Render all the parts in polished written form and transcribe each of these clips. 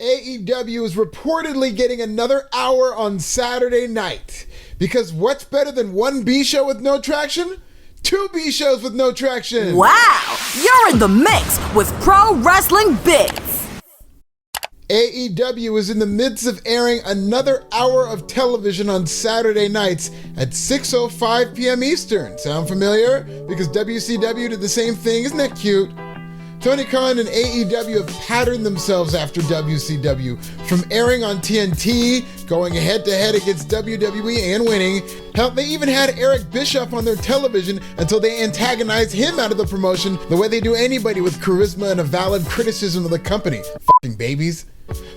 AEW is reportedly getting another hour on Saturday night. Because what's better than one B show with no traction? Two B shows with no traction. Wow, you're in the mix with Pro Wrestling Bits. AEW is in the midst of airing another hour of television on Saturday nights at 6:05 p.m. Eastern. Sound familiar? Because WCW did the same thing. Isn't that cute? Tony Khan and AEW have patterned themselves after WCW, from airing on TNT, going head-to-head against WWE and winning. Hell, they even had Eric Bischoff on their television until they antagonized him out of the promotion the way they do anybody with charisma and a valid criticism of the company. Fucking babies.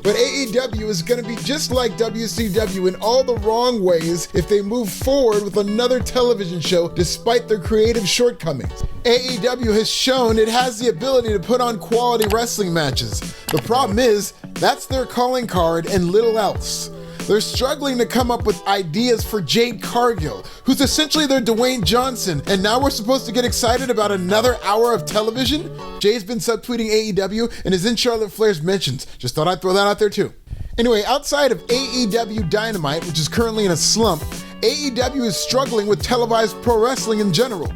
But AEW is going to be just like WCW in all the wrong ways if they move forward with another television show despite their creative shortcomings. AEW has shown it has the ability to put on quality wrestling matches. The problem is, that's their calling card and little else. They're struggling to come up with ideas for Jade Cargill, who's essentially their Dwayne Johnson, and now we're supposed to get excited about another hour of television? Jay's been subtweeting AEW and is in Charlotte Flair's mentions. Just thought I'd throw that out there too. Anyway, outside of AEW Dynamite, which is currently in a slump, AEW is struggling with televised pro wrestling in general.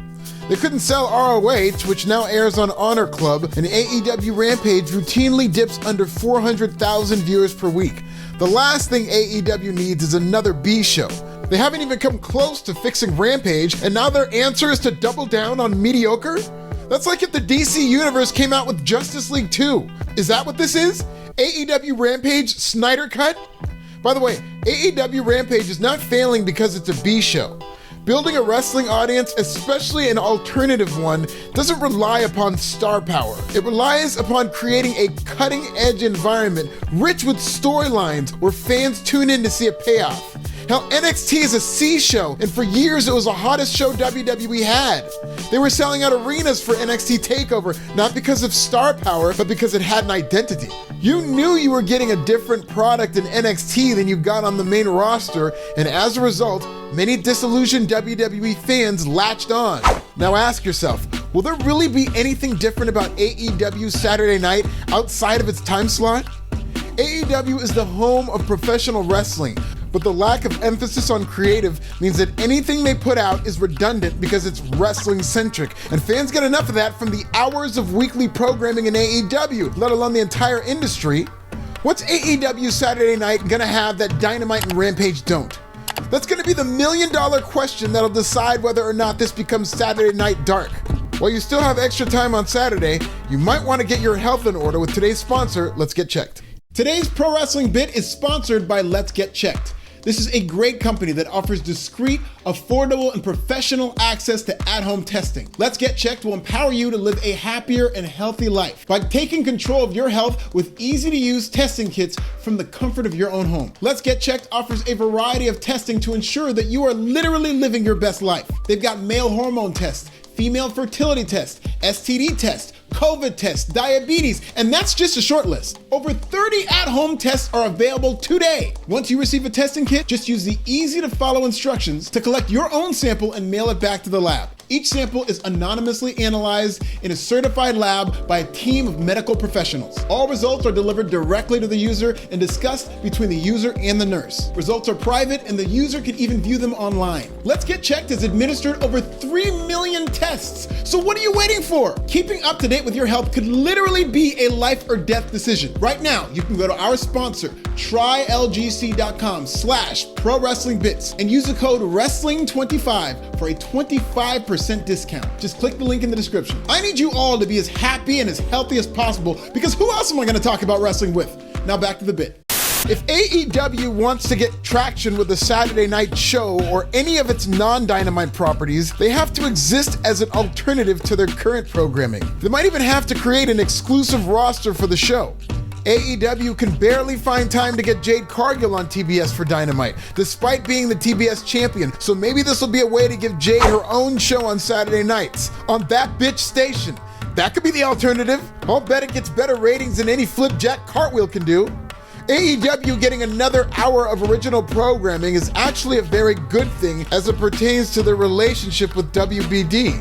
They couldn't sell ROH, which now airs on Honor Club, and AEW Rampage routinely dips under 400,000 viewers per week. The last thing AEW needs is another B show. They haven't even come close to fixing Rampage, and now their answer is to double down on mediocre? That's like if the DC Universe came out with Justice League 2. Is that what this is? AEW Rampage Snyder Cut? By the way, AEW Rampage is not failing because it's a B show. Building a wrestling audience, especially an alternative one, doesn't rely upon star power. It relies upon creating a cutting-edge environment rich with storylines where fans tune in to see a payoff. Hell, NXT is a C show, and for years it was the hottest show WWE had. They were selling out arenas for NXT TakeOver, not because of star power, but because it had an identity. You knew you were getting a different product in NXT than you got on the main roster, and as a result, many disillusioned WWE fans latched on. Now ask yourself, will there really be anything different about AEW Saturday night outside of its time slot? AEW is the home of professional wrestling, but the lack of emphasis on creative means that anything they put out is redundant because it's wrestling-centric, and fans get enough of that from the hours of weekly programming in AEW, let alone the entire industry. What's AEW Saturday night gonna have that Dynamite and Rampage don't? That's gonna be the million-dollar question that'll decide whether or not this becomes Saturday Night Dark. While you still have extra time on Saturday, you might want to get your health in order with today's sponsor, Let's Get Checked. Today's Pro Wrestling Bit is sponsored by Let's Get Checked. This is a great company that offers discreet, affordable, and professional access to at-home testing. Let's Get Checked will empower you to live a happier and healthy life by taking control of your health with easy-to-use testing kits from the comfort of your own home. Let's Get Checked offers a variety of testing to ensure that you are literally living your best life. They've got male hormone tests, female fertility tests, STD tests, COVID tests, diabetes, and that's just a short list. Over 30 at-home tests are available today. Once you receive a testing kit, just use the easy-to-follow instructions to collect your own sample and mail it back to the lab. Each sample is anonymously analyzed in a certified lab by a team of medical professionals. All results are delivered directly to the user and discussed between the user and the nurse. Results are private and the user can even view them online. Let's Get Checked has administered over 3 million tests. So what are you waiting for? Keeping up to date with your health could literally be a life or death decision. Right now, you can go to our sponsor, trylgc.com/pro-wrestling-bits and use the code WRESTLING25 for a 25% discount. Just click the link in the description. I need you all to be as happy and as healthy as possible because who else am I going to talk about wrestling with? Now back to the bit. If AEW wants to get traction with the Saturday night show or any of its non-Dynamite properties, they have to exist as an alternative to their current programming. They might even have to create an exclusive roster for the show. AEW can barely find time to get Jade Cargill on TBS for Dynamite, despite being the TBS champion, so maybe this will be a way to give Jade her own show on Saturday nights, on that bitch station. That could be the alternative. I'll bet it gets better ratings than any flipjack cartwheel can do. AEW getting another hour of original programming is actually a very good thing as it pertains to their relationship with WBD.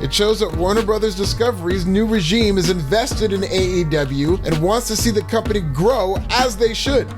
It shows that Warner Brothers Discovery's new regime is invested in AEW and wants to see the company grow as they should.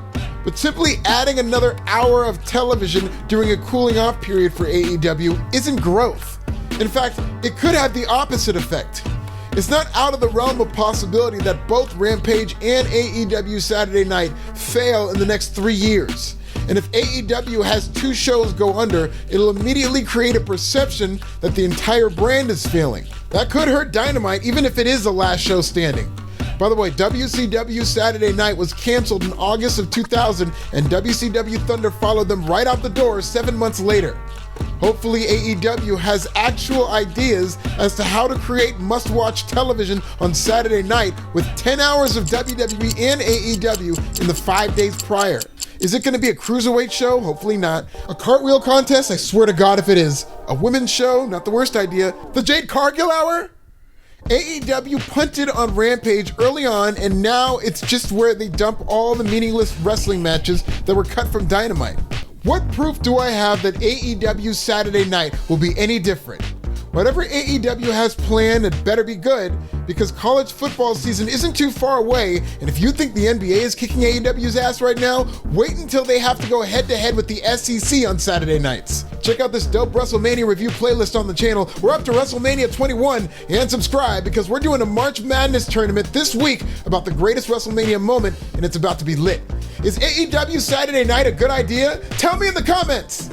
But simply adding another hour of television during a cooling off period for AEW isn't growth. In fact, it could have the opposite effect. It's not out of the realm of possibility that both Rampage and AEW Saturday Night fail in the next 3 years. And if AEW has 2 shows go under, it'll immediately create a perception that the entire brand is failing. That could hurt Dynamite, even if it is the last show standing. By the way, WCW Saturday Night was canceled in August of 2000, and WCW Thunder followed them right out the door 7 months later. Hopefully AEW has actual ideas as to how to create must-watch television on Saturday night with 10 hours of WWE and AEW in the 5 days prior. Is it going to be a cruiserweight show? Hopefully not. A cartwheel contest? I swear to God if it is. A women's show? Not the worst idea. The Jade Cargill Hour? AEW punted on Rampage early on, and now it's just where they dump all the meaningless wrestling matches that were cut from Dynamite. What proof do I have that AEW Saturday Night will be any different? Whatever AEW has planned, it better be good, because college football season isn't too far away, and if you think the NBA is kicking AEW's ass right now, wait until they have to go head-to-head with the SEC on Saturday nights. Check out this dope WrestleMania review playlist on the channel. We're up to WrestleMania 21, and subscribe, because we're doing a March Madness tournament this week about the greatest WrestleMania moment, and it's about to be lit. Is AEW Saturday Night a good idea? Tell me in the comments!